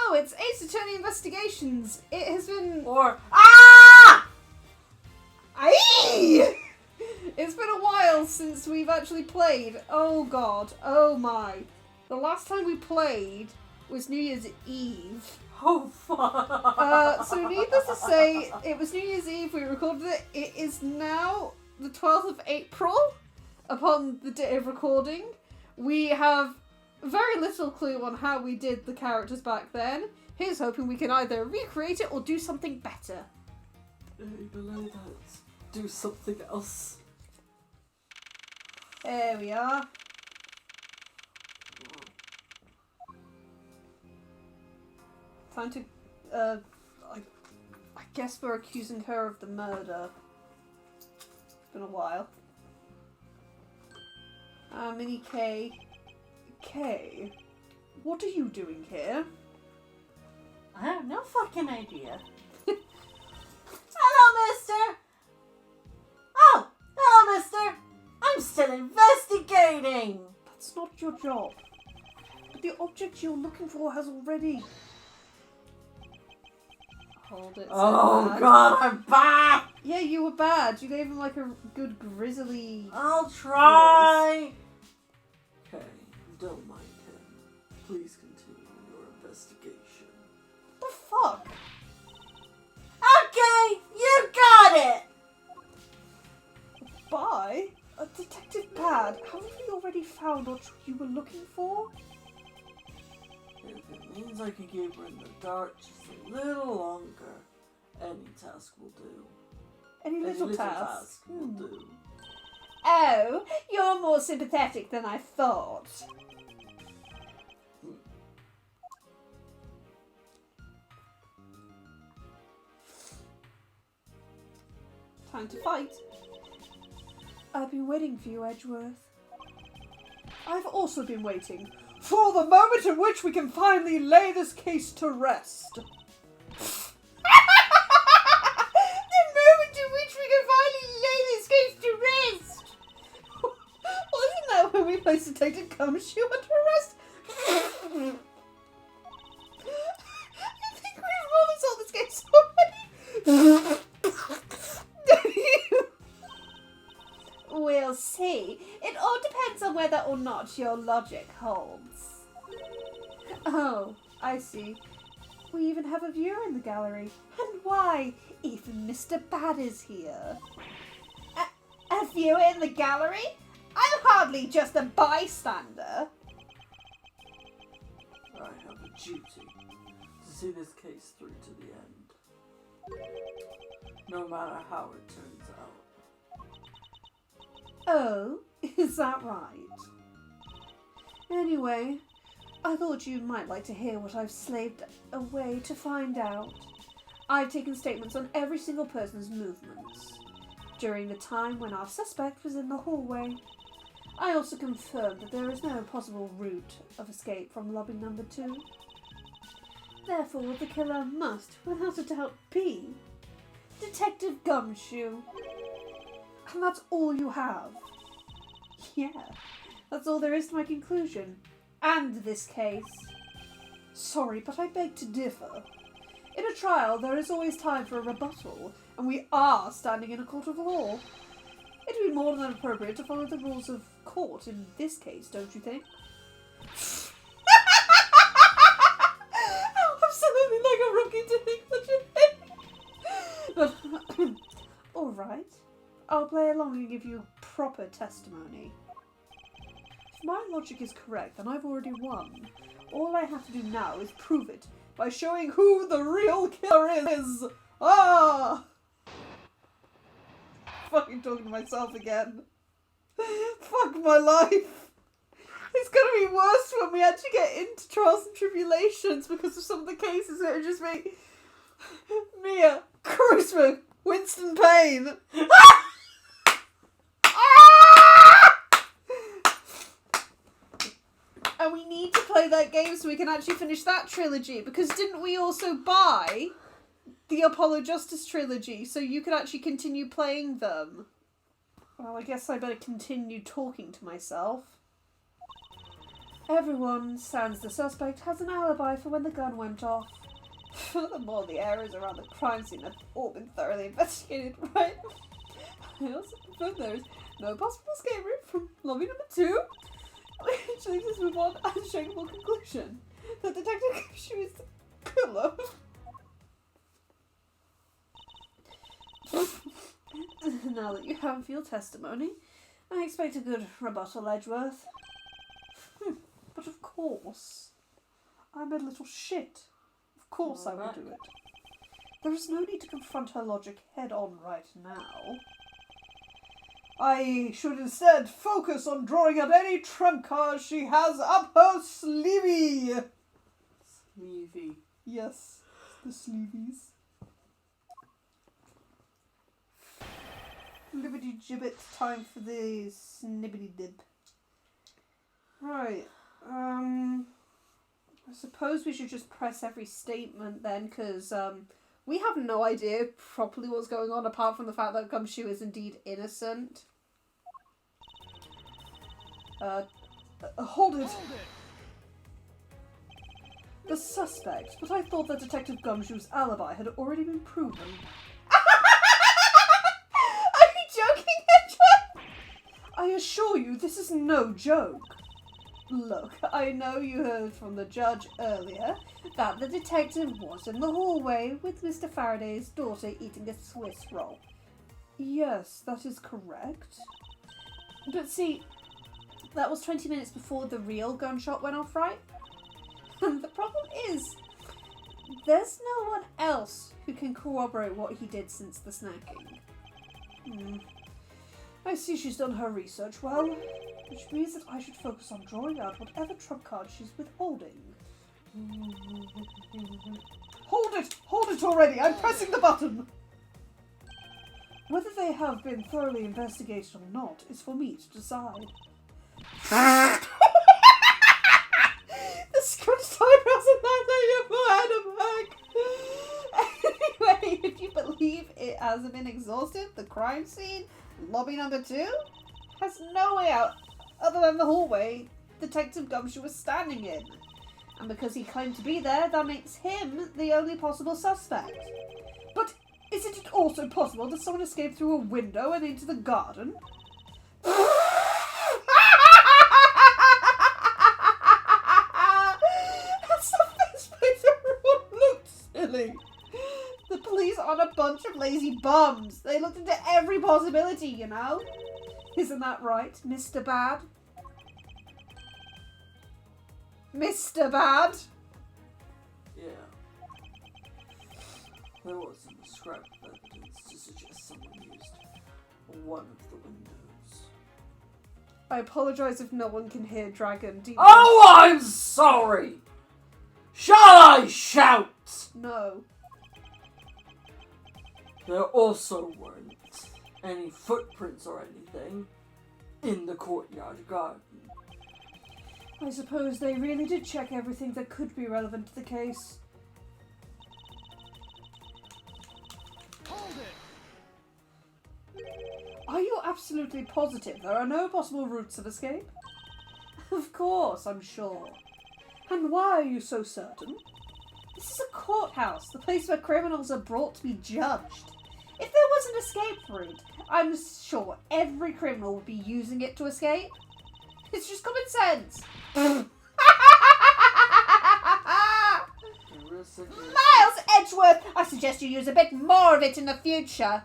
Hello, it's Ace Attorney Investigations. It has been... Or... Ah! Aye! It's been a while since we've actually played. Oh god. Oh my. The last time we played was New Year's Eve. Oh fuck. So needless to say, it was New Year's Eve, we recorded it. It is now the 12th of April, upon the day of recording. We have very little clue on how we did the characters back then. Here's hoping we can either recreate it or do something better. Below that, do something else. There we are. Time to, I guess we're accusing her of the murder. It's been a while. Mini K. K, what are you doing here? I have no fucking idea. Hello, mister! Oh, hello, mister! I'm still investigating! That's not your job. But the object you're looking for has already... Hold it. Oh bad. god, I'm bad! Yeah, you were bad. You gave him like a good grisly... I'll try! Okay, don't mind him. Please continue your investigation. What the fuck? Okay, you got it! Bye? Detective Bad, haven't we already found what you were looking for? If it means I can keep her in the dark just a little longer, any task will do. Any little task? Will do. Oh, you're more sympathetic than I thought. Time to fight. I've been waiting for you, Edgeworth. I've also been waiting for the moment in which we can finally lay this case to rest. The moment in which we can finally lay this case to rest. Wasn't that when we placed Detective Gumshoe under arrest? I think we've already solved this case already. We'll see. It all depends on whether or not your logic holds. Oh, I see. We even have a viewer in the gallery. And why? Even Mr. Bad is here. A viewer in the gallery? I'm hardly just a bystander. I have a duty to see this case through to the end. No matter how it turns out. Oh, is that right? Anyway, I thought you might like to hear what I've slaved away to find out. I've taken statements on every single person's movements during the time when our suspect was in the hallway. I also confirmed that there is no possible route of escape from lobby number 2. Therefore, the killer must, without a doubt, be Detective Gumshoe. And that's all you have. Yeah, that's all there is to my conclusion. And this case. Sorry, but I beg to differ. In a trial, there is always time for a rebuttal, and we are standing in a court of law. It'd be more than appropriate to follow the rules of court in this case, don't you think? I'm absolutely like a rookie to think such a thing. But, alright. I'll play along and give you proper testimony. If my logic is correct, then I've already won. All I have to do now is prove it by showing who the real killer is. Ah! Fucking talking to myself again. Fuck my life. It's gonna be worse when we actually get into trials and tribulations because of some of the cases that are just me. Mia, Kreuzberg, Winston Payne. And we need to play that game so we can actually finish that trilogy, because didn't we also buy the Apollo Justice trilogy so you could actually continue playing them? Well, I guess I better continue talking to myself. Everyone, sans the suspect, has an alibi for when the gun went off. Furthermore, the areas around the crime scene have all been thoroughly investigated, right? I also confirm there is no possible escape route from lobby number 2, which leaves us with one unshakable conclusion. The detective issue is the killer. Now that you have your testimony, I expect a good rebuttal, Edgeworth. But of course, I'm a little shit. Of course I will do it. There is no need to confront her logic head on right now. I should instead focus on drawing out any trump cards she has up her sleevey. Sleevey. Yes, the sleeveys. Liberty gibbet, time for the snibbity dib. Right, I suppose we should just press every statement then, because we have no idea properly what's going on apart from the fact that Gumshoe is indeed innocent. Hold it! The suspect, but I thought that Detective Gumshoe's alibi had already been proven. Are you joking, Edgeworth? I assure you, this is no joke. Look, I know you heard from the judge earlier that the detective was in the hallway with Mr. Faraday's daughter eating a Swiss roll. Yes, that is correct. But see, that was 20 minutes before the real gunshot went off, right? And the problem is, there's no one else who can corroborate what he did since the snacking. I see she's done her research well, which means that I should focus on drawing out whatever trump card she's withholding. Hold it! Hold it already! I'm pressing the button! Whether they have been thoroughly investigated or not is for me to decide. The scrunched eyebrows and that your forehead and back. Anyway, if you believe it hasn't been exhausted, the crime scene, lobby number 2, has no way out other than the hallway Detective Gumshoe was standing in. And because he claimed to be there, that makes him the only possible suspect. But isn't it also possible that someone escaped through a window and into the garden? That's the first place everyone looked silly. The police aren't a bunch of lazy bums. They looked into every possibility, you know? Isn't that right, Mr. Bad? Mr. Bad? Yeah. There was some scrap of evidence to suggest someone used one of the windows. I apologise if no one can hear Dragon deep. Oh, I'm sorry! Shall I shout? No. There also weren't any footprints or anything in the courtyard garden. I suppose they really did check everything that could be relevant to the case. Hold it! Are you absolutely positive there are no possible routes of escape? Of course, I'm sure. And why are you so certain? This is a courthouse, the place where criminals are brought to be judged. If there was an escape route, I'm sure every criminal would be using it to escape. It's just common sense. Miles Edgeworth, I suggest you use a bit more of it in the future.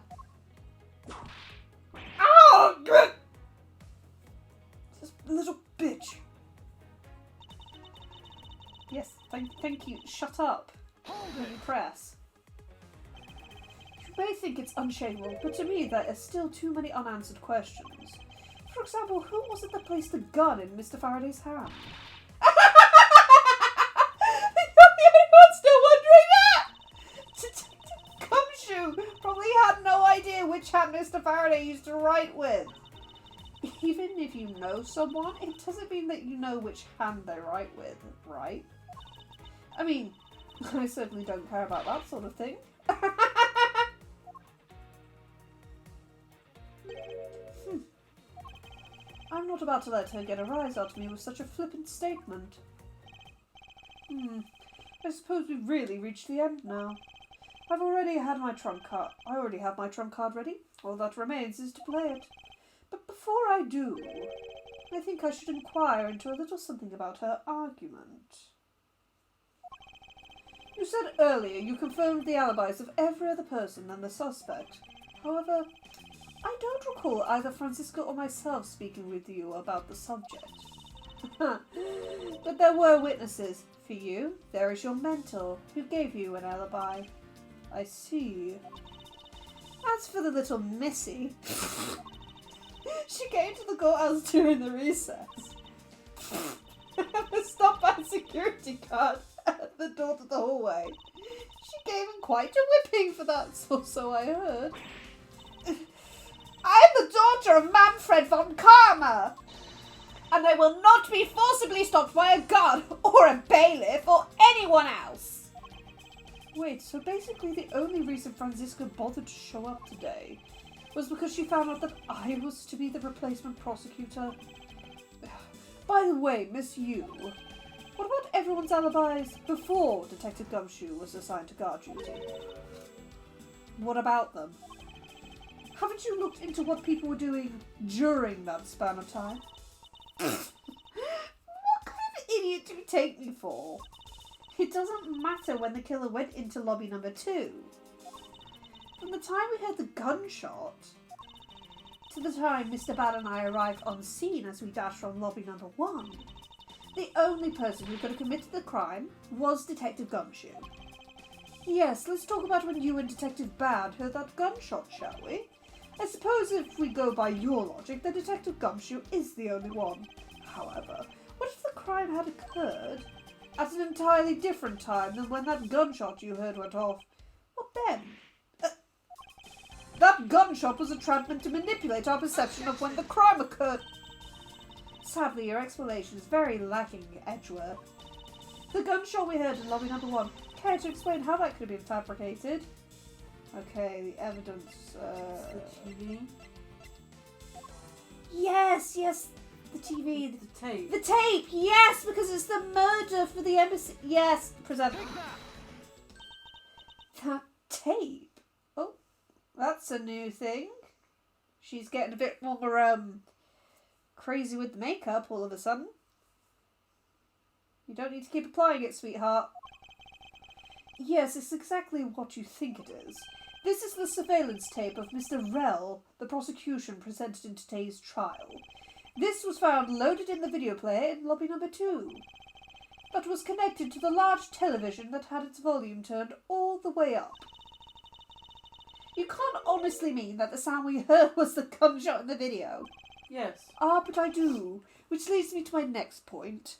Oh, good. This little bitch. Yes, thank you. Shut up. When you press. You may think it's unshakable, but to me there are still too many unanswered questions. For example, who was it that placed the gun in Mr. Faraday's hand? You're the only one still wondering that! Gumshoe probably had no idea which hand Mr. Faraday used to write with. Even if you know someone, it doesn't mean that you know which hand they write with, right? I mean, I certainly don't care about that sort of thing. I'm not not about to let her get a rise out of me with such a flippant statement. I suppose we've really reached the end now. I already have my trump card ready. All that remains is to play it. But before I do, I think I should inquire into a little something about her argument. You said earlier you confirmed the alibis of every other person than the suspect. However, I don't recall either Francisco or myself speaking with you about the subject. But there were witnesses. For you, there is your mentor, who gave you an alibi. I see. As for the little Missy, she came to the courthouse during the recess. Was stopped by a security guard at the door to the hallway. She gave him quite a whipping for that, so I heard. I'm the daughter of Manfred von Karma, and I will not be forcibly stopped by a guard or a bailiff or anyone else. Wait, so basically the only reason Francisca bothered to show up today was because she found out that I was to be the replacement prosecutor? By the way, Miss Yu, what about everyone's alibis before Detective Gumshoe was assigned to guard duty? What about them? Haven't you looked into what people were doing during that span of time? What kind of idiot do you take me for? It doesn't matter when the killer went into lobby number 2. From the time we heard the gunshot to the time Mr. Bad and I arrived on scene as we dashed from lobby number 1, the only person who could have committed the crime was Detective Gumshoe. Yes, let's talk about when you and Detective Bad heard that gunshot, shall we? I suppose if we go by your logic, then Detective Gumshoe is the only one. However, what if the crime had occurred at an entirely different time than when that gunshot you heard went off? What then? That gunshot was a trap meant to manipulate our perception of when the crime occurred. Sadly, your explanation is very lacking, Edgeworth. The gunshot we heard in lobby number 1. Care to explain how that could have been fabricated? Okay, the evidence. The TV? Yes, the TV. The tape. The tape, yes, because it's the murder for the embassy. Yes, present. That tape? Oh, that's a new thing. She's getting a bit more, crazy with the makeup all of a sudden. You don't need to keep applying it, sweetheart. Yes, it's exactly what you think it is. This is the surveillance tape of Mr. Rell, the prosecution presented in today's trial. This was found loaded in the video player in lobby number 2, but was connected to the large television that had its volume turned all the way up. You can't honestly mean that the sound we heard was the gunshot in the video. Yes. Ah, but I do, which leads me to my next point.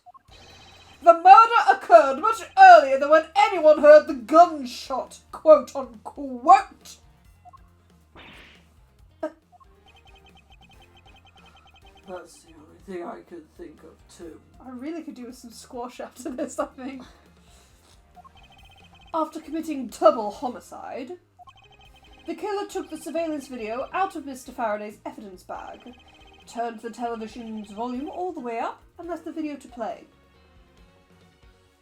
The murder occurred much earlier than when anyone heard the gunshot, quote unquote. That's the only thing I could think of too. I really could do with some squash after this, I think. After committing double homicide, the killer took the surveillance video out of Mr. Faraday's evidence bag, turned the television's volume all the way up, and left the video to play.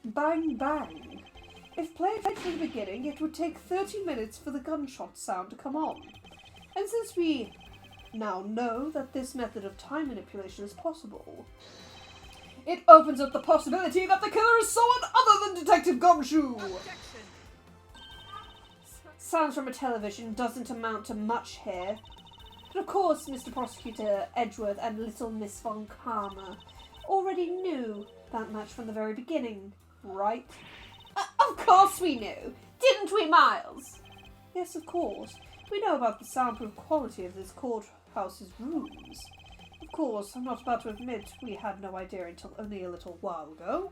Bang bang. If played from the beginning, it would take 30 minutes for the gunshot sound to come on. And since we now know that this method of time manipulation is possible, it opens up the possibility that the killer is someone other than Detective Gumshoe. Sounds from a television doesn't amount to much here. But of course, Mr. Prosecutor Edgeworth and Little Miss Von Karma already knew that match from the very beginning, right? Of course we knew! Didn't we, Miles? Yes, of course. We know about the soundproof quality of this courthouse's rooms. Of course, I'm not about to admit we had no idea until only a little while ago.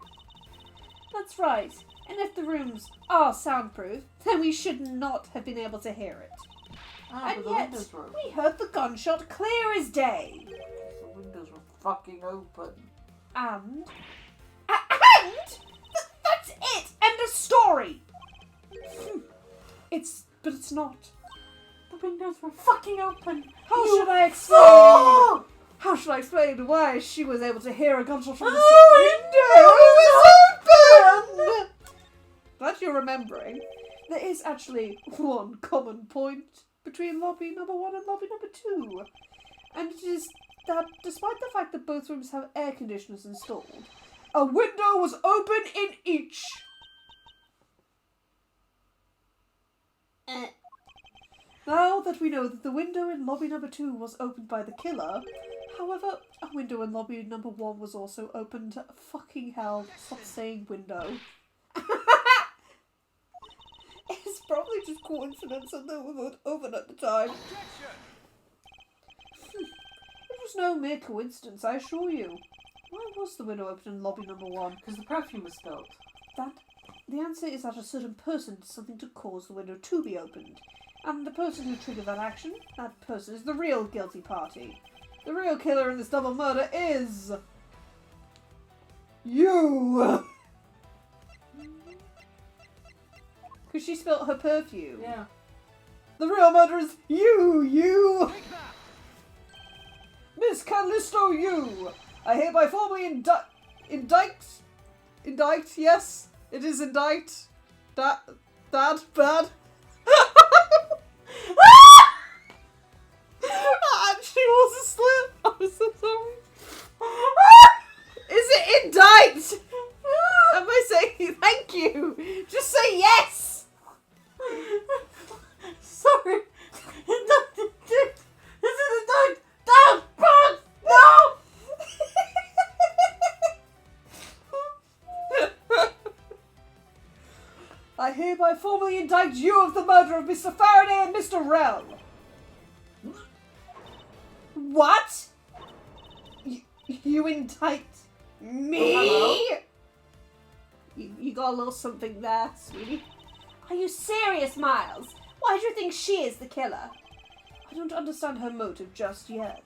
That's right. And if the rooms are soundproof, then we should not have been able to hear it. And yet, we heard the gunshot clear as day. The windows were fucking open. And? That's it! End of story! But it's not. The windows were fucking open. How should I explain? How should I explain why she was able to hear a gunshot from the window? It was open! Glad you're remembering. There is actually one common point between lobby number 1 and lobby number 2. And it is that despite the fact that both rooms have air conditioners installed, a window was open in each. Now that we know that the window in lobby number 2 was opened by the killer, however, a window in lobby number 1 was also opened. Fucking hell, stop saying window. It's probably just coincidence that they were open at the time. It was no mere coincidence, I assure you. Why was the window open in lobby number 1? Because the perfume was spilled. The answer is that a certain person did something to cause the window to be opened. And the person who triggered that action, that person is the real guilty party. The real killer in this double murder is... you! Because she spilt her perfume. Yeah. The real murderer is you! Miss Callisto, you! I hereby formally indict, yes, it is indict. Bad. She was a slip. I'm so sorry. Is it indict? Am I saying thank you? Just say yes. Sorry. Is it indict? No! I hereby formally indict you of the murder of Mr. Faraday and Mr. Rell. What? You indict me? Hello? You got a little something there, sweetie. Are you serious, Miles? Why do you think she is the killer? I don't understand her motive just yet.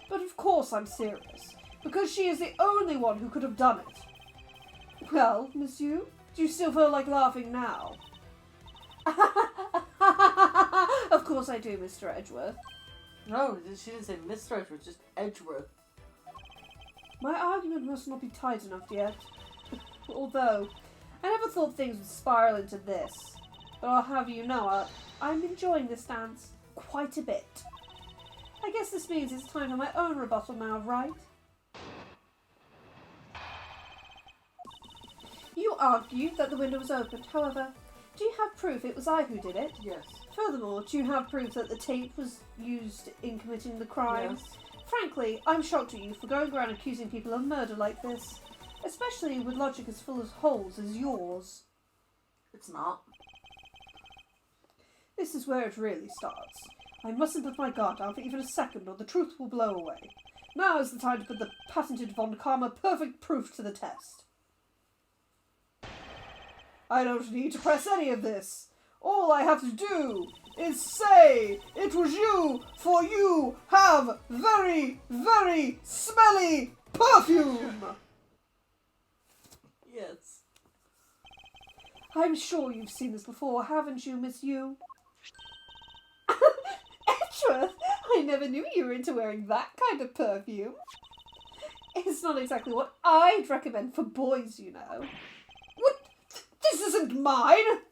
But of course I'm serious. Because she is the only one who could have done it. Well, monsieur, do you still feel like laughing now? Of course I do, Mr. Edgeworth. No, she didn't say Mr. Edgeworth, just Edgeworth. My argument must not be tight enough yet. Although, I never thought things would spiral into this. But I'll have you know, I'm enjoying this dance quite a bit. I guess this means it's time for my own rebuttal now, right? You argue that the window was opened. However, do you have proof it was I who did it? Yes. Furthermore, do you have proof that the tape was used in committing the crime? Yes. Frankly, I'm shocked at you for going around accusing people of murder like this. Especially with logic as full of holes as yours. It's not. This is where it really starts. I mustn't let my guard down for even a second or the truth will blow away. Now is the time to put the patented Von Karma perfect proof to the test. I don't need to press any of this. All I have to do is say it was you, for you have very, very smelly perfume. Yes. I'm sure you've seen this before, haven't you, Miss Yu? Edgeworth, I never knew you were into wearing that kind of perfume. It's not exactly what I'd recommend for boys, you know. What? This isn't mine!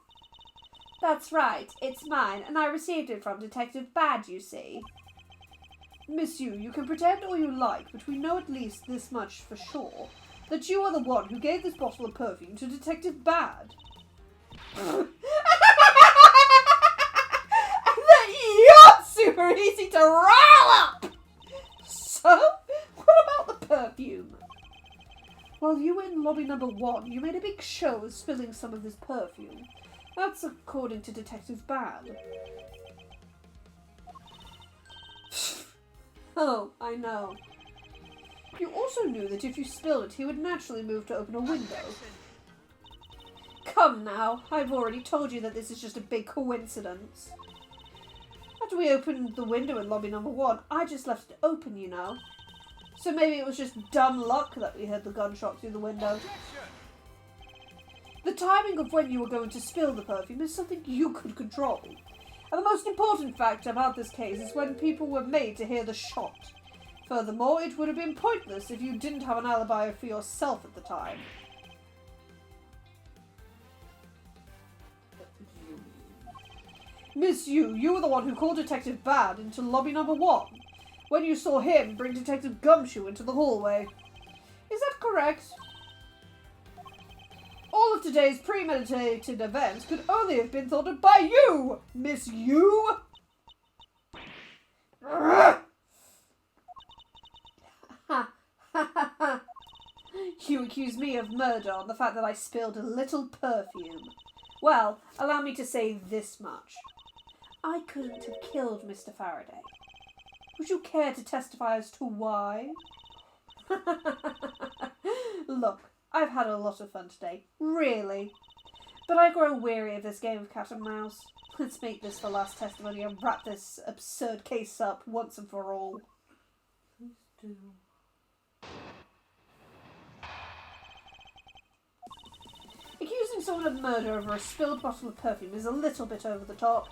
That's right, it's mine, and I received it from Detective Bad, you see. Miss Yu, you can pretend all you like, but we know at least this much for sure. That you are the one who gave this bottle of perfume to Detective Bad. And that you're super easy to rile up! So, what about the perfume? While you were in lobby number 1, you made a big show of spilling some of this perfume. That's according to Detective Bad. Oh, I know. You also knew that if you spilled it, he would naturally move to open a window. Come now, I've already told you that this is just a big coincidence. After we opened the window in lobby number 1, I just left it open, you know. So maybe it was just dumb luck that we heard the gunshot through the window. The timing of when you were going to spill the perfume is something you could control. And the most important fact about this case is when people were made to hear the shot. Furthermore, it would have been pointless if you didn't have an alibi for yourself at the time. What do you mean? Miss you were the one who called Detective Bad into lobby number 1, when you saw him bring Detective Gumshoe into the hallway. Is that correct? All of today's premeditated events could only have been thought of by you, Miss You! You accuse me of murder on the fact that I spilled a little perfume. Well, allow me to say this much. I couldn't have killed Mr. Faraday. Would you care to testify as to why? Look, I've had a lot of fun today, really. But I grow weary of this game of cat and mouse. Let's make this the last testimony and wrap this absurd case up once and for all. Please do. Accusing someone of murder over a spilled bottle of perfume is a little bit over the top.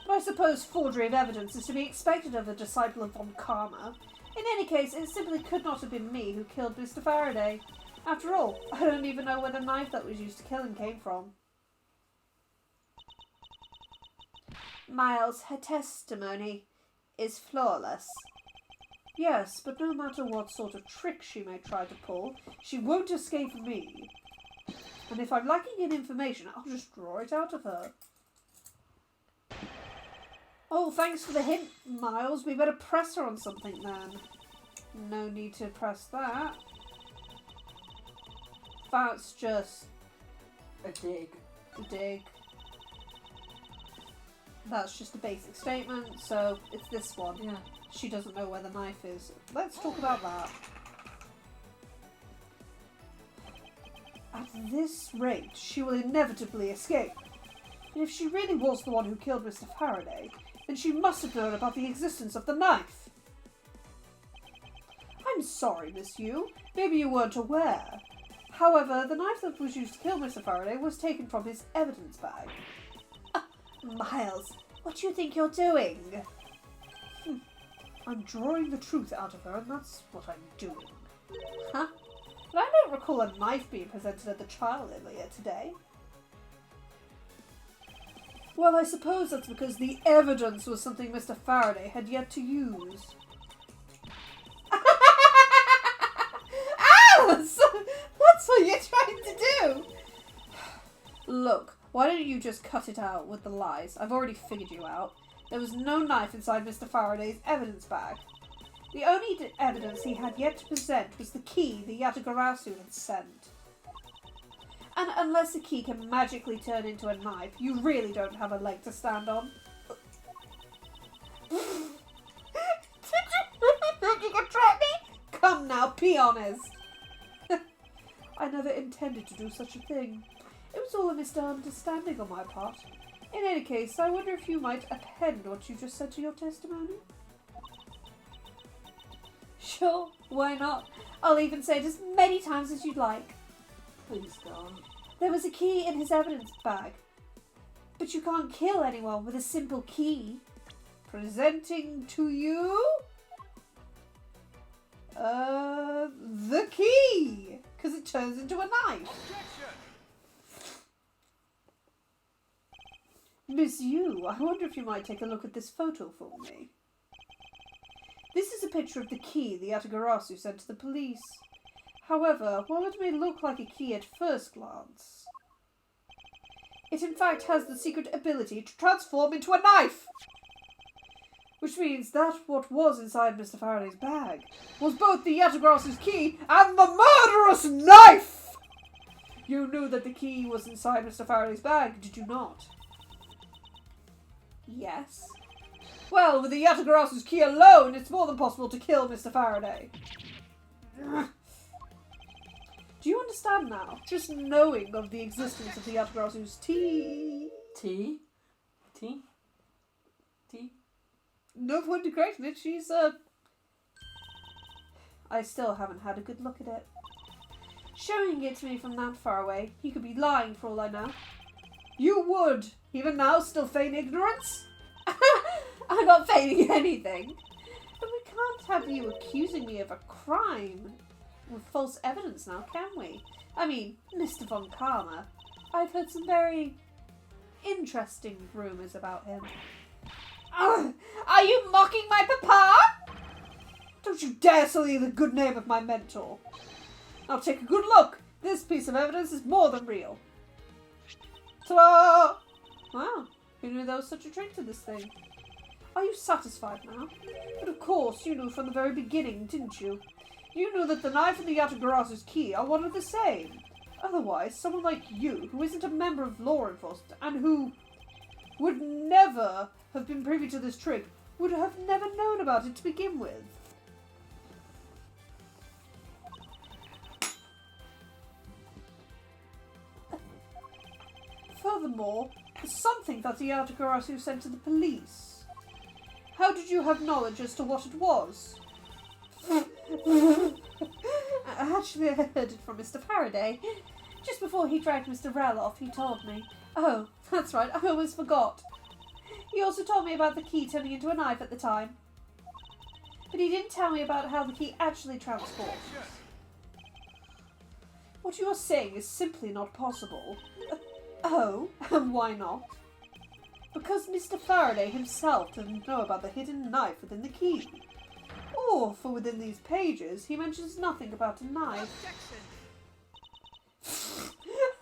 But I suppose forgery of evidence is to be expected of a disciple of Von Karma. In any case, it simply could not have been me who killed Mr. Faraday. After all, I don't even know where the knife that was used to kill him came from. Miles, her testimony is flawless. Yes, but no matter what sort of trick she may try to pull, she won't escape me. And if I'm lacking in information, I'll just draw it out of her. Oh, thanks for the hint, Miles. We better press her on something then. No need to press that. That's just A dig. a dig. That's just a basic statement, so it's this one. Yeah. She doesn't know where the knife is. Let's talk about that. At this rate, she will inevitably escape. And if she really was the one who killed Mr. Faraday, then she must have known about the existence of the knife. I'm sorry, Miss Yu. Maybe you weren't aware. However, the knife that was used to kill Mr. Faraday was taken from his evidence bag. Miles, what do you think you're doing? I'm drawing the truth out of her, and that's what I'm doing. Huh? But I don't recall a knife being presented at the trial earlier today. Well, I suppose that's because the evidence was something Mr. Faraday had yet to use. Alice! That's what you're trying to do! Look, why don't you just cut it out with the lies? I've already figured you out. There was no knife inside Mr. Faraday's evidence bag. The only evidence he had yet to present was the key the Yatagarasu had sent. And unless the key can magically turn into a knife, you really don't have a leg to stand on. Did you think you could trap me? Come now, be honest. I never intended to do such a thing. It was all a misunderstanding on my part. In any case, I wonder if you might append what you just said to your testimony? Sure, why not? I'll even say it as many times as you'd like. Please don't. There was a key in his evidence bag. But you can't kill anyone with a simple key. Presenting to you... the key! Because it turns into a knife. Objection! Miss Yu, I wonder if you might take a look at this photo for me. This is a picture of the key the Yatagarasu sent to the police. However, while it may look like a key at first glance, it in fact has the secret ability to transform into a knife! Which means that what was inside Mr. Faraday's bag was both the Yatagarasu's key and the murderous knife! You knew that the key was inside Mr. Faraday's bag, did you not? Yes. Well, with the Yatagarasu's key alone, it's more than possible to kill Mr. Faraday. Do you understand now? Just knowing of the existence of the Yatagarasu's tea. Tea? Tea? Tea? No point in correcting it, she's, I still haven't had a good look at it. Showing it to me from that far away, he could be lying for all I know. You would! Even now, still feign ignorance? I'm not feigning anything. But we can't have you accusing me of a crime with false evidence now, can we? I mean, Mr. Von Karma, I've heard some very interesting rumours about him. Are you mocking my papa? Don't you dare sully the good name of my mentor. Now take a good look. This piece of evidence is more than real. Ta-da! Wow, who knew there was such a trick to this thing? Are you satisfied now? But of course, you knew from the very beginning, didn't you? You knew that the knife and the Yatagarasu's key are one and the same. Otherwise, someone like you, who isn't a member of law enforcement, and who would never have been privy to this trick, would have never known about it to begin with. Furthermore, there's something that the Yatagarasu sent to the police. How did you have knowledge as to what it was? Actually, I heard it from Mr. Faraday. Just before he dragged Mr. Rell off, he told me. Oh, that's right, I almost forgot. He also told me about the key turning into a knife at the time. But he didn't tell me about how the key actually transformed. What you are saying is simply not possible. Oh, and why not? Because Mr. Faraday himself didn't know about the hidden knife within the key. Or, for within these pages, he mentions nothing about a knife.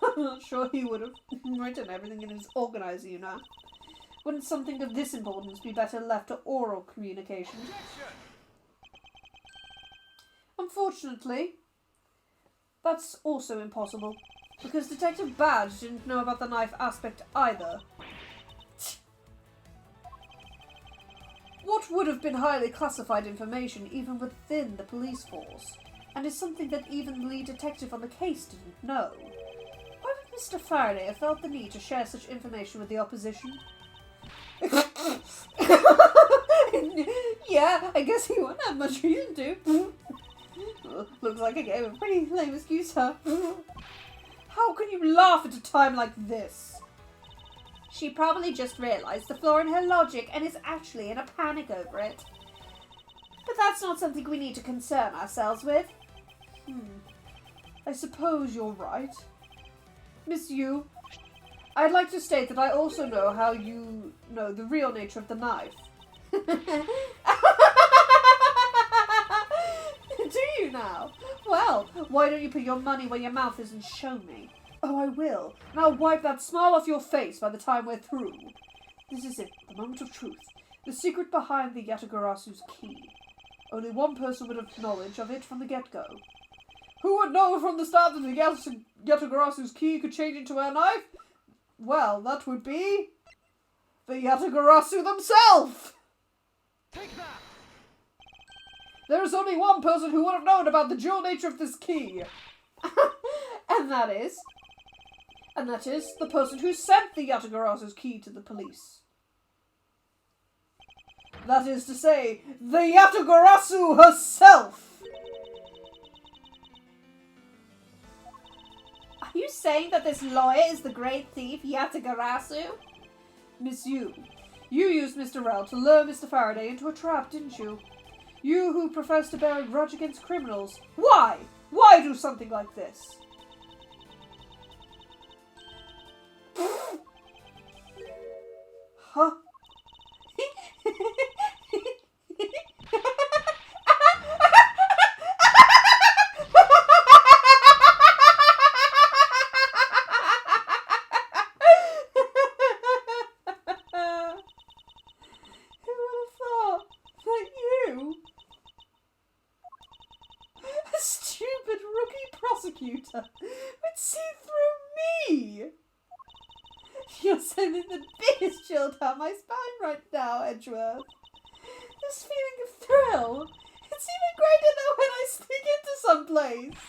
I'm not sure he would have written everything in his organizer, you know. Wouldn't something of this importance be better left to oral communication? Unfortunately, that's also impossible, because Detective Badge didn't know about the knife aspect either. What would have been highly classified information even within the police force, and is something that even the lead detective on the case didn't know. Why would Mr. Faraday have felt the need to share such information with the opposition? Yeah, I guess he wouldn't have much reason to. Looks like I gave a pretty lame excuse, huh? How can you laugh at a time like this? She probably just realised the flaw in her logic and is actually in a panic over it. But that's not something we need to concern ourselves with. I suppose you're right. Miss Yu, I'd like to state that I also know how you know the real nature of the knife. Do you now? Well, why don't you put your money where your mouth is and show me? Oh, I will. And I'll wipe that smile off your face by the time we're through. This is it, the moment of truth. The secret behind the Yatagarasu's key. Only one person would have knowledge of it from the get-go. Who would know from the start that the Yatagarasu's key could change into a knife? Well, that would be the Yatagarasu themselves! Take that! There is only one person who would have known about the dual nature of this key. And that is the person who sent the Yatagarasu's key to the police. That is to say, the Yatagarasu herself! Are you saying that this lawyer is the great thief Yatagarasu? Miss Yu, you used Mr. Rell to lure Mr. Faraday into a trap, didn't you? You who profess to bear a grudge against criminals. Why? Why do something like this? Huh? Prosecutor would see through me. You're sending the biggest chill down my spine right now, Edgeworth. This feeling of thrill, it's even greater than when I sneak into someplace.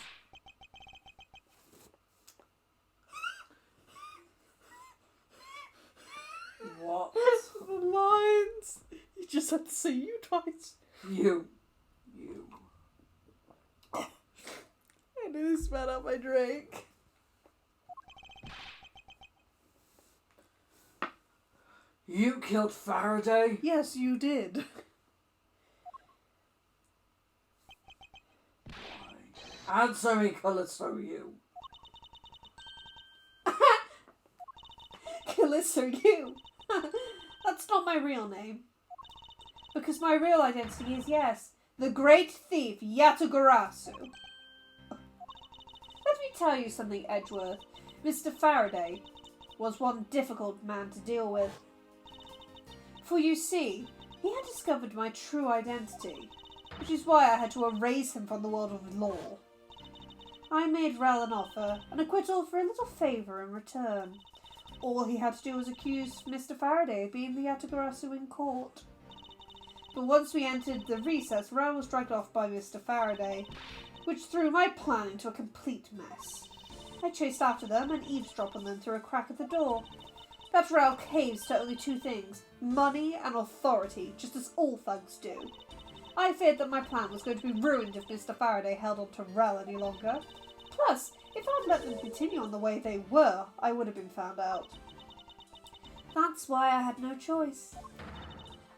What? The lines. You just had to say you twice. You. I nearly spat out my drink. You killed Faraday? Yes, you did. Answer me, Callisto-you. Callisto-you? That's not my real name. Because my real identity is, yes, the great thief Yatagarasu. Let me tell you something, Edgeworth. Mr. Faraday was one difficult man to deal with. For you see, he had discovered my true identity, which is why I had to erase him from the world of law. I made Rel an offer, an acquittal for a little favour in return. All he had to do was accuse Mr. Faraday of being the Yatagarasu in court. But once we entered the recess, Rel was dragged off by Mr. Faraday, which threw my plan into a complete mess. I chased after them and eavesdropped on them through a crack of the door. That Rel caves to only two things, money and authority, just as all thugs do. I feared that my plan was going to be ruined if Mr. Faraday held on to Rel any longer. Plus, if I'd let them continue on the way they were, I would have been found out. That's why I had no choice.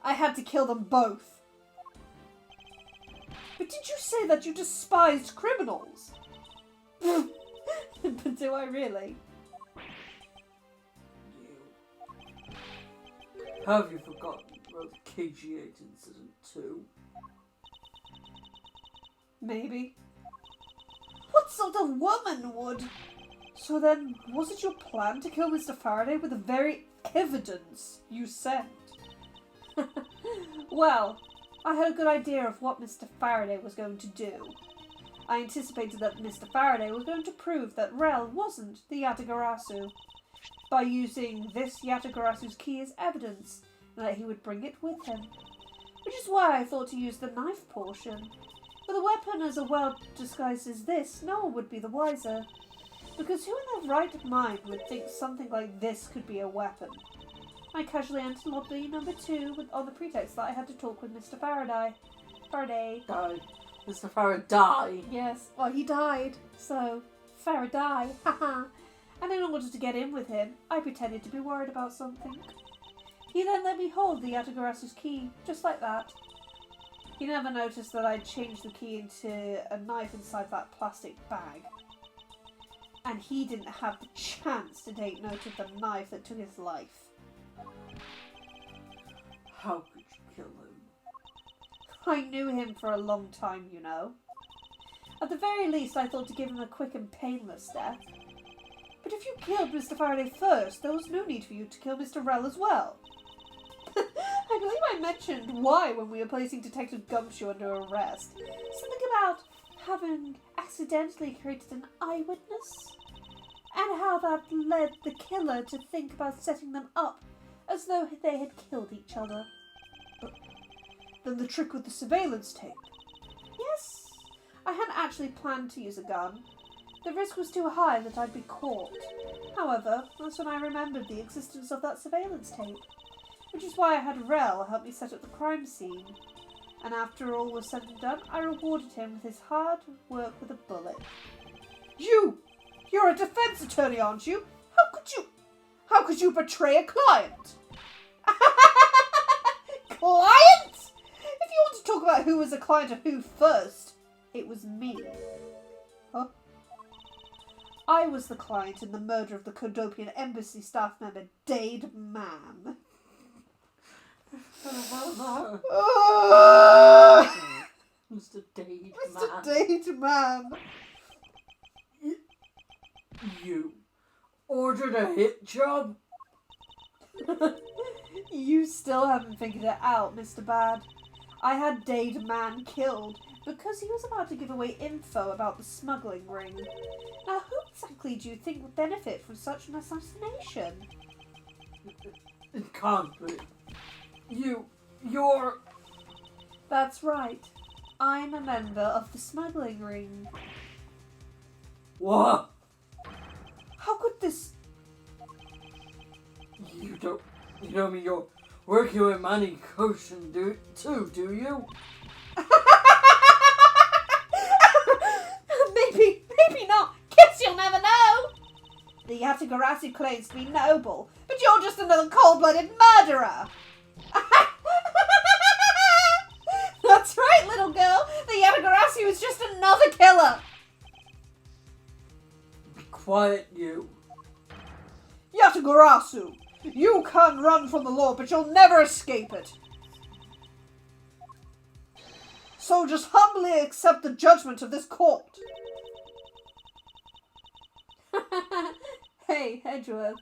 I had to kill them both. But did you say that you despised criminals? But do I really? Have you forgotten about the KG8 incident too? Maybe. What sort of woman would? So then, was it your plan to kill Mr. Faraday with the very evidence you sent? Well, I had a good idea of what Mr. Faraday was going to do. I anticipated that Mr. Faraday was going to prove that Rel wasn't the Yatagarasu by using this Yatagarasu's key as evidence, and that he would bring it with him. Which is why I thought to use the knife portion. With a weapon as well disguised as this, no one would be the wiser. Because who in their right mind would think something like this could be a weapon? I casually entered lobby number 2 on the pretext that I had to talk with Mr. Faraday. Died. Mr. Faraday. Yes, well, he died, so Faraday, haha. And in order to get in with him, I pretended to be worried about something. He then let me hold the Yatagarasu's key, just like that. He never noticed that I'd changed the key into a knife inside that plastic bag. And he didn't have the chance to take note of the knife that took his life. How could you kill him? I knew him for a long time, you know. At the very least, I thought to give him a quick and painless death. But if you killed Mr. Faraday first, there was no need for you to kill Mr. Rel as well. I believe I mentioned why when we were placing Detective Gumshoe under arrest. Something about having accidentally created an eyewitness. And how that led the killer to think about setting them up as though they had killed each other. But then the trick with the surveillance tape. Yes, I hadn't actually planned to use a gun. The risk was too high that I'd be caught. However, that's when I remembered the existence of that surveillance tape. Which is why I had Rel help me set up the crime scene. And after all was said and done, I rewarded him with his hard work with a bullet. You're a defense attorney, aren't you? How could you betray a client? Client? If you want to talk about who was a client of who first, it was me. Huh? I was the client in the murder of the Kodopian embassy staff member Dade Man. Mr. Dade Mr. Man. Dade Man. You ordered a hit job? You still haven't figured it out, Mr. Bad. I had Dade Man killed because he was about to give away info about the smuggling ring. Now, who exactly do you think would benefit from such an assassination? It can't be. You're... That's right. I'm a member of the smuggling ring. What? How could this... You don't mean you're working with Manny Koshin too, do you? Maybe not. Guess you'll never know. The Yatagarasu claims to be noble, but you're just another cold-blooded murderer. That's right, little girl. The Yatagarasu is just another killer. quiet, you. Yatagarasu, you can run from the law, but you'll never escape it. So just humbly accept the judgment of this court. Hey, Edgeworth.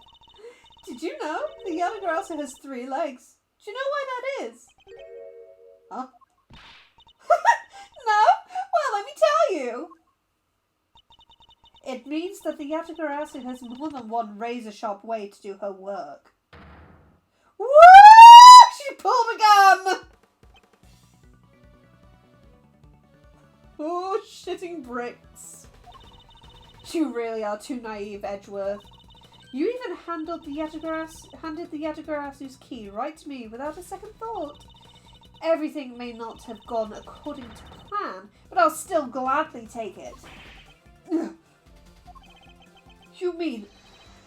Did you know the Yatagarasu has 3 legs? Do you know why that is? Huh? No? Well, let me tell you. It means that the Yatagarasu has more than one razor-sharp way to do her work. Woo! She pulled a gun! Oh, shitting bricks. You really are too naive, Edgeworth. You even handed the Yatagarasu's key right to me without a second thought. Everything may not have gone according to plan, but I'll still gladly take it. You mean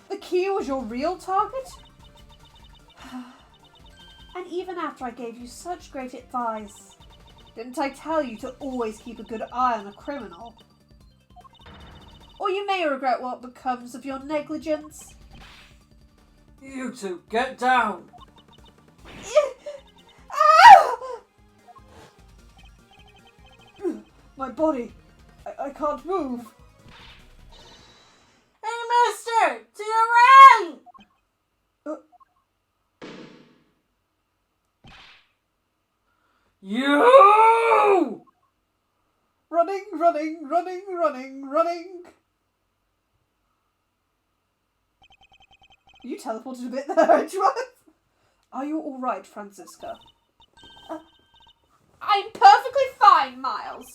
the key was your real target? And even after I gave you such great advice, didn't I tell you to always keep a good eye on a criminal? Or you may regret what becomes of your negligence. You two, get down! My body. I can't move. Hey, mister! To your right! You! Running. You teleported a bit there, Edgeworth. Are you alright, Franziska? I'm perfectly fine, Miles.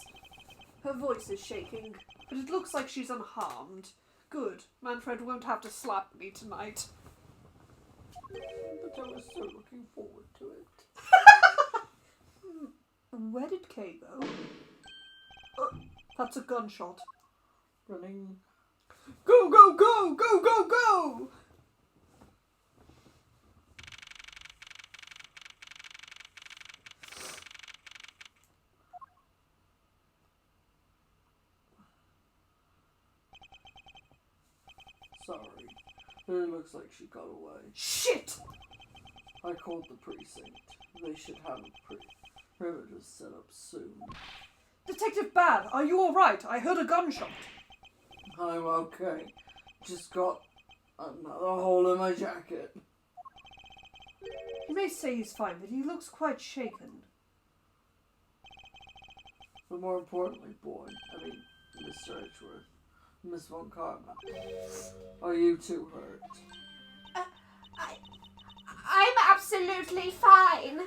Her voice is shaking, but it looks like she's unharmed. Good. Manfred won't have to slap me tonight. But I was so looking forward to it. Where did Kay go? That's a gunshot. Running. Go, go, go! Go, go, go! Sorry, but it looks like she got away. Shit! I called the precinct. They should have a perimeter set up soon. Detective Bad, are you alright? I heard a gunshot. I'm okay. Just got another hole in my jacket. You may say he's fine, but he looks quite shaken. But more importantly, Mr. Edgeworth, Miss Von Karma, are you two hurt? I'm absolutely fine.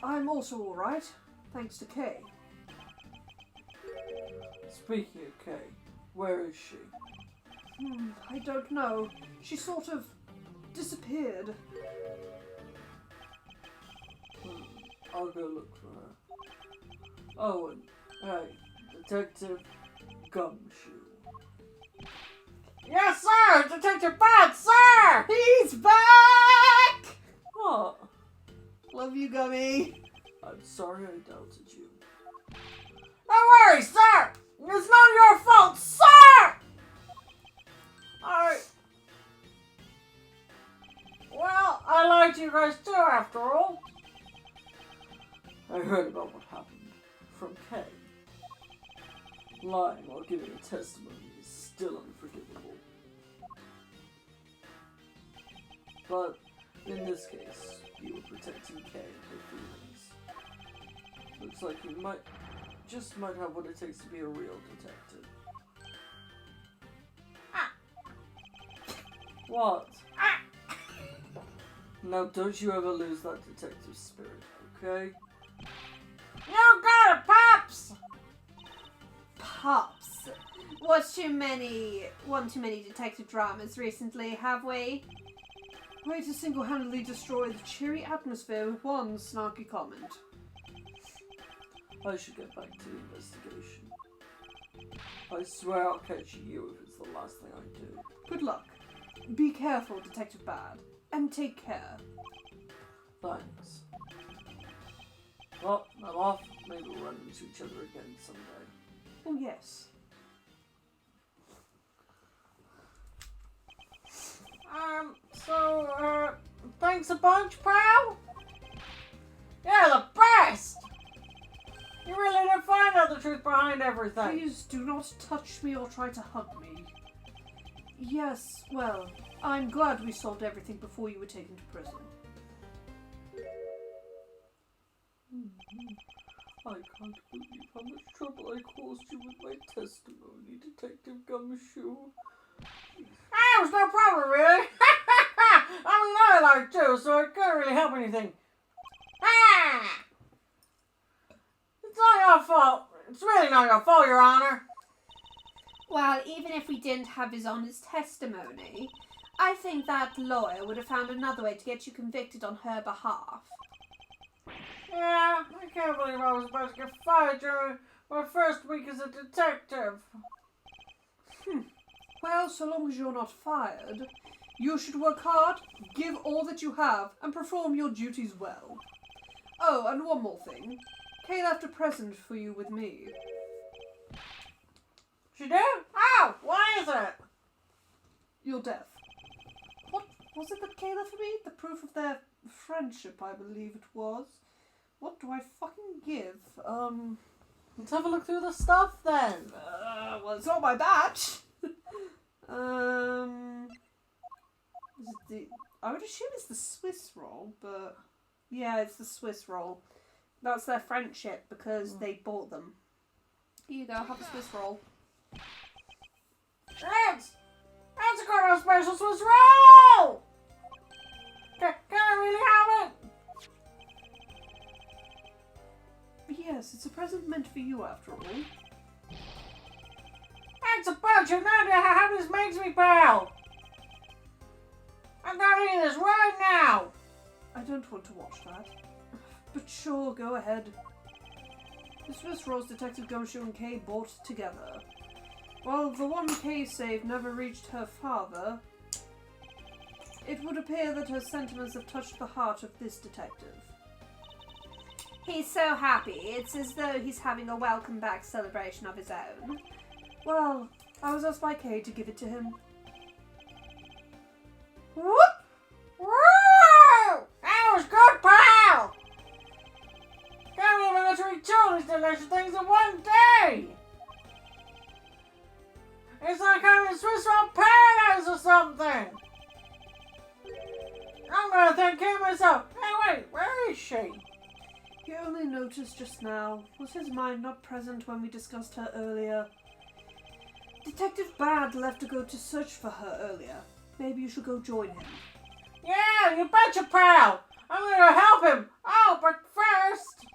I'm also alright, thanks to Kay. Speaking of Kay, where is she? I don't know. She sort of disappeared. I'll go look for her. Oh, and hey, Detective Gumshoe. Yes, sir! Detective Bad, sir! He's back! What? Love you, Gummy. I'm sorry I doubted you. Don't worry, sir! It's not your fault, sir! Well, I liked you guys too, after all. I heard about what happened from Kay. Lying while giving a testimony is still unforgivable. But in this case, you were protecting Kay and her feelings. Looks like you might have what it takes to be a real detective. What? Now don't you ever lose that detective spirit, okay? You got it, Pops! Pops. Watched one too many detective dramas recently, have we? Way to single-handedly destroy the cheery atmosphere with one snarky comment. I should get back to the investigation. I swear I'll catch you if it's the last thing I do. Good luck. Be careful, Detective Bad. And take care. Thanks. Well, I'm off. Maybe we'll run into each other again someday. Oh, yes. Thanks a bunch, pal? You're the best! You really did find out the truth behind everything. Please do not touch me or try to hug me. Yes, well, I'm glad we solved everything before you were taken to prison. I can't believe how much trouble I caused you with my testimony, Detective Gumshoe. That was no problem, really. I mean, I lied too, so it couldn't really help anything. It's not your fault. It's really not your fault, Your Honor. Well, even if we didn't have his honest testimony, I think that lawyer would have found another way to get you convicted on her behalf. Yeah, I can't believe I was about to get fired during my first week as a detective. Well, so long as you're not fired, you should work hard, give all that you have, and perform your duties well. Oh, and one more thing. Kay left a present for you with me. She did? Oh, what is it? You're deaf. What was it that Kay left for me? The proof of their friendship, I believe it was. What do I fucking give? Let's have a look through the stuff then. Well, it's not my batch. Is it the? I would assume it's the Swiss roll, but yeah, it's the Swiss roll. That's their friendship because they bought them. Here you go, have a Swiss roll. That's a kind of special Swiss roll! Can I really have it? Yes, it's a present meant for you after all. That's a bunch of no idea how happy this makes me, pal! I'm gonna eat this right now! I don't want to watch that. But sure, go ahead. The Swiss rolls Detective Gumshoe and Kay bought together. While the one Kay saved never reached her father, it would appear that her sentiments have touched the heart of this detective. He's so happy, it's as though he's having a welcome back celebration of his own. Well, I was asked by Kay to give it to him. Whoop! Woo! That was good, pal! Can't believe I got to eat all these delicious things in one day! It's like having a Swiss roll paradise or something! I'm gonna thank Kay myself. Hey, wait, where is she? You only noticed just now. Was his mind not present when we discussed her earlier? Detective Bad left to go to search for her earlier. Maybe you should go join him. Yeah, you betcha, pal! I'm gonna help him! Oh, but first...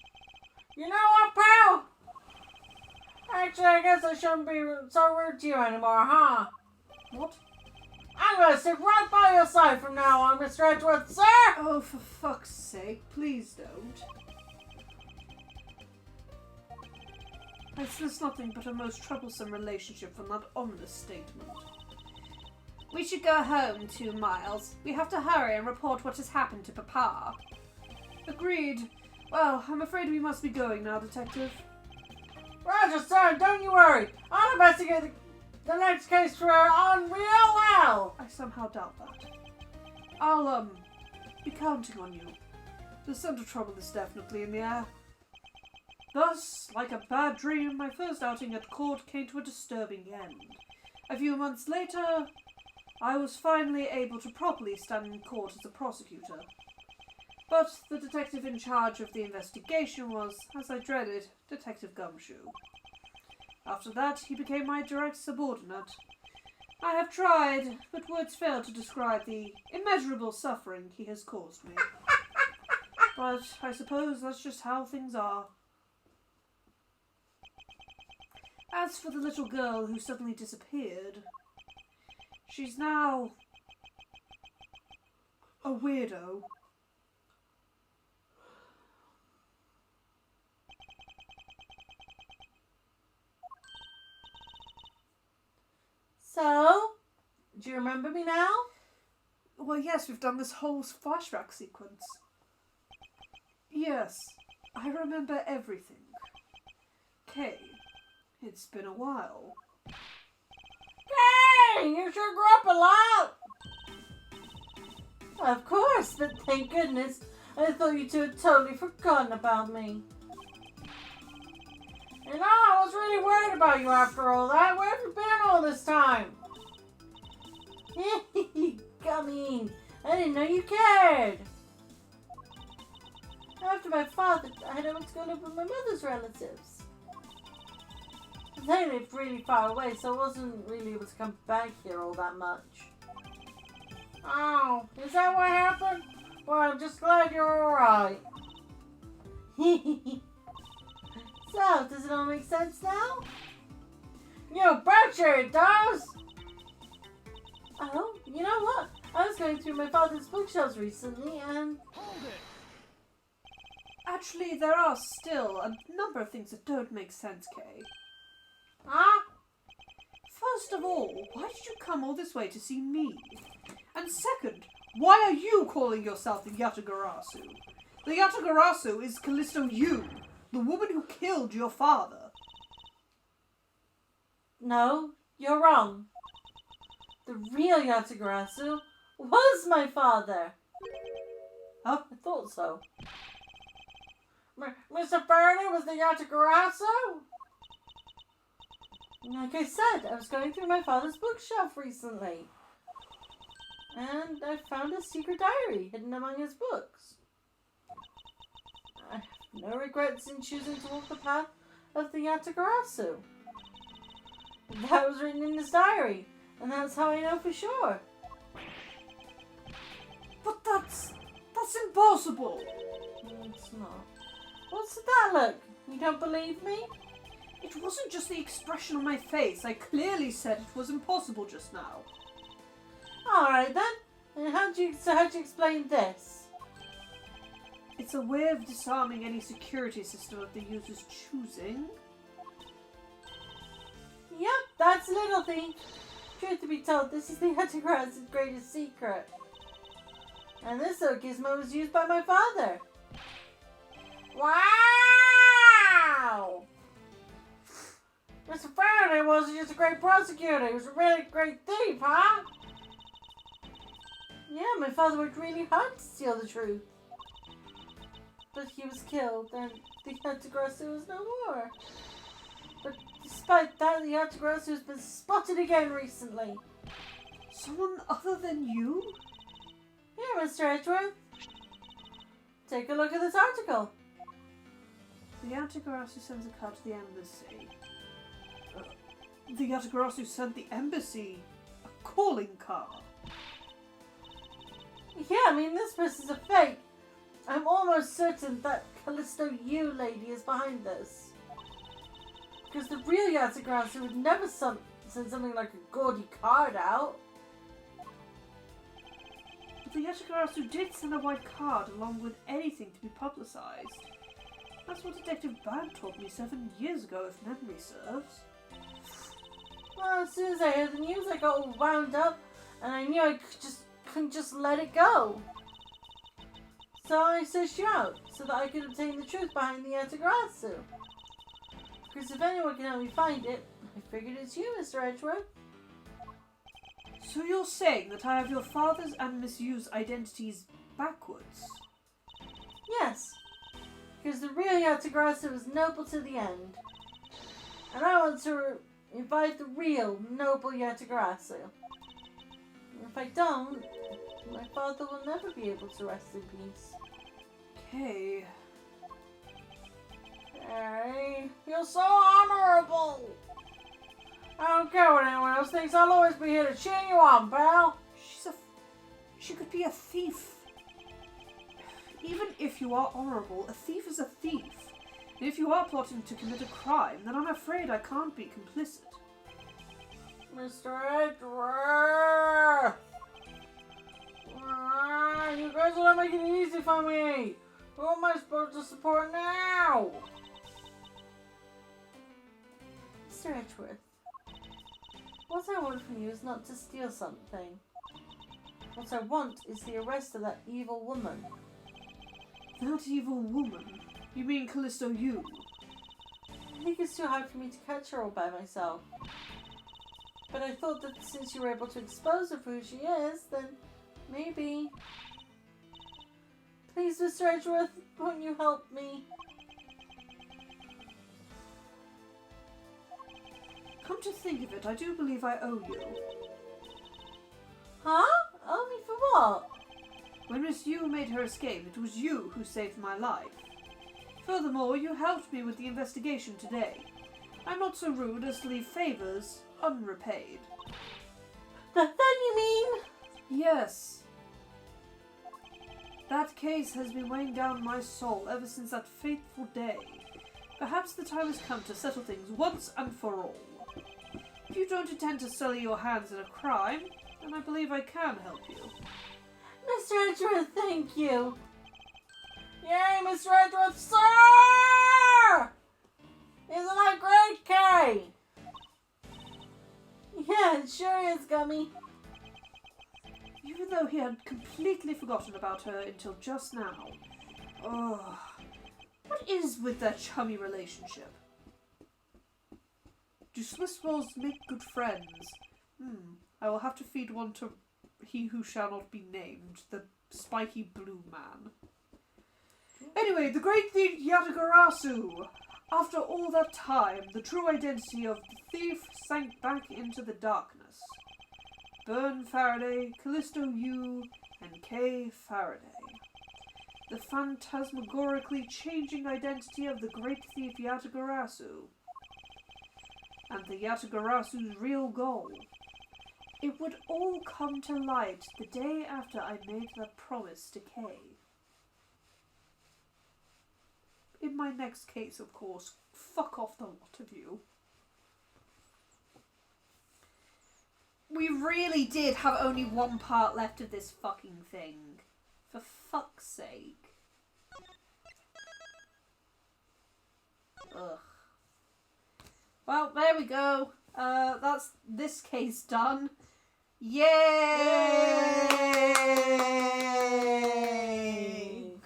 You know what, pal? Actually, I guess I shouldn't be so rude to you anymore, huh? What? I'm gonna sit right by your side from now on, Mr. Edgeworth, sir! Oh, for fuck's sake, please don't. I sense nothing but a most troublesome relationship from that ominous statement. We should go home, 2 Miles. We have to hurry and report what has happened to Papa. Agreed. Well, I'm afraid we must be going now, Detective. Roger, sir, don't you worry. I'll investigate the next case for her on real well. I somehow doubt that. I'll, be counting on you. The scent of trouble is definitely in the air. Thus, like a bad dream, my first outing at court came to a disturbing end. A few months later, I was finally able to properly stand in court as a prosecutor. But the detective in charge of the investigation was, as I dreaded, Detective Gumshoe. After that, he became my direct subordinate. I have tried, but words fail to describe the immeasurable suffering he has caused me. But I suppose that's just how things are. As for the little girl who suddenly disappeared, she's now a weirdo. So, do you remember me now? Well, yes, we've done this whole flashback sequence. Yes, I remember everything. Kay, it's been a while. Hey, you sure grew up a lot. Of course, but thank goodness. I thought you two had totally forgotten about me. And I was really worried about you after all that. Where have you been all this time? Come in. I didn't know you cared. After my father died, I went to go live with my mother's relatives. They lived really far away, so I wasn't really able to come back here all that much. Oh, is that what happened? Well, I'm just glad you're alright. So, does it all make sense now? You betcha it does! Oh, you know what? I was going through my father's bookshelves recently and... Hold it! Actually, there are still a number of things that don't make sense, Kay. Huh? First of all, why did you come all this way to see me? And second, why are you calling yourself the Yatagarasu? The Yatagarasu is Callisto Yu, the woman who killed your father. No, you're wrong. The real Yatagarasu was my father. Huh? I thought so. Mr. Faraday was the Yatagarasu? Like I said, I was going through my father's bookshelf recently. And I found a secret diary hidden among his books. I have no regrets in choosing to walk the path of the Yatagarasu. That was written in his diary, and that's how I know for sure. But that's impossible. It's not. What's that look? You don't believe me? It wasn't just the expression on my face. I clearly said it was impossible just now. Alright then. And how'd you explain this? It's a way of disarming any security system of the user's choosing. Yep, that's a little thing. Truth to be told, this is the Yatagara's greatest secret. And this little gizmo was used by my father. Wow! Mr. Faraday wasn't just a great prosecutor, he was a really great thief, huh? Yeah, my father worked really hard to steal the truth. But he was killed, and the Yatagarasu was no more. But despite that, the Yatagarasu has been spotted again recently. Someone other than you? Here, Mr. Edgeworth. Take a look at this article. The Yatagarasu sends a card to the embassy. The Yatagarasu sent the embassy a calling card. Yeah, I mean, this person's a fake. I'm almost certain that Callisto Yu lady is behind this. Because the real Yatagarasu would never send something like a gaudy card out. But the Yatagarasu did send a white card along with anything to be publicised. That's what Detective Bag told me 7 years ago, if memory serves. Well, as soon as I heard the news, I got all wound up, and I knew I couldn't just let it go. So I searched you out, so that I could obtain the truth behind the Yatagarasu. Because if anyone can help me find it, I figured it's you, Mr. Edgeworth. So you're saying that I have your father's and Miss Yu's identities backwards? Yes, because the real Yatagarasu is noble to the end. And I want to invite the real noble Yatagarasu. If I don't, my father will never be able to rest in peace. Okay. Hey, you're so honorable! I don't care what anyone else thinks, I'll always be here to cheer you on, pal! She could be a thief. Even if you are honourable, a thief is a thief. And if you are plotting to commit a crime, then I'm afraid I can't be complicit. Mr. Edgeworth! You guys are not making it easy for me! Who am I supposed to support now? Mr. Edgeworth, what I want from you is not to steal something. What I want is the arrest of that evil woman. That evil woman? You mean Callisto Yu? I think it's too hard for me to catch her all by myself. But I thought that since you were able to expose her for who she is, then maybe Please, Mr. Edgeworth, won't you help me? Come to think of it, I do believe I owe you. Huh? Owe me for what? When Miss Yu made her escape, it was you who saved my life. Furthermore, you helped me with the investigation today. I'm not so rude as to leave favors unrepaid. That you mean? Yes. That case has been weighing down my soul ever since that fateful day. Perhaps the time has come to settle things once and for all. If you don't intend to sully your hands in a crime, then I believe I can help you. Mr. Edgeworth, thank you. Yay, Mr. Edgeworth, sir! Isn't that great, Kay? Yeah, it sure is, Gummy. Even though he had completely forgotten about her until just now. Ugh. What is with their chummy relationship? Do Swiss rolls make good friends? I will have to feed one to he who shall not be named, the spiky blue man. Anyway, the great thief Yatagarasu! After all that time, the true identity of the thief sank back into the darkness. Byrne Faraday, Callisto Yu, and Kay Faraday. The phantasmagorically changing identity of the great thief Yatagarasu. And the Yatagarasu's real goal. It would all come to light the day after I made that promise to Kay. In my next case, of course. Fuck off the lot of you. We really did have only one part left of this fucking thing. For fuck's sake. Ugh. Well, there we go. That's this case done. Yay!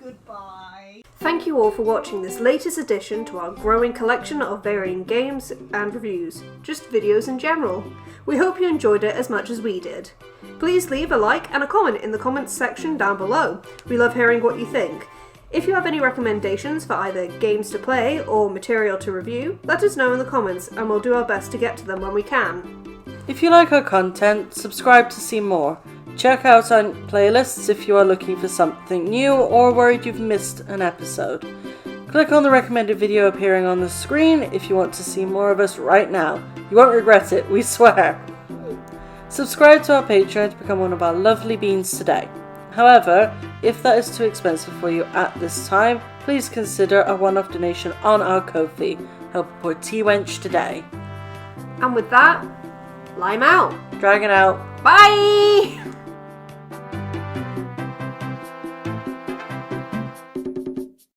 Goodbye. Thank you all for watching this latest addition to our growing collection of varying games and reviews, just videos in general. We hope you enjoyed it as much as we did. Please leave a like and a comment in the comments section down below. We love hearing what you think. If you have any recommendations for either games to play or material to review, let us know in the comments and we'll do our best to get to them when we can. If you like our content, subscribe to see more. Check out our playlists if you are looking for something new or worried you've missed an episode. Click on the recommended video appearing on the screen if you want to see more of us right now. You won't regret it, we swear. Subscribe to our Patreon to become one of our lovely beans today. However, if that is too expensive for you at this time, please consider a one-off donation on our Ko-fi. Help a poor T-wench today. And with that, Lime out. Dragon out. Bye!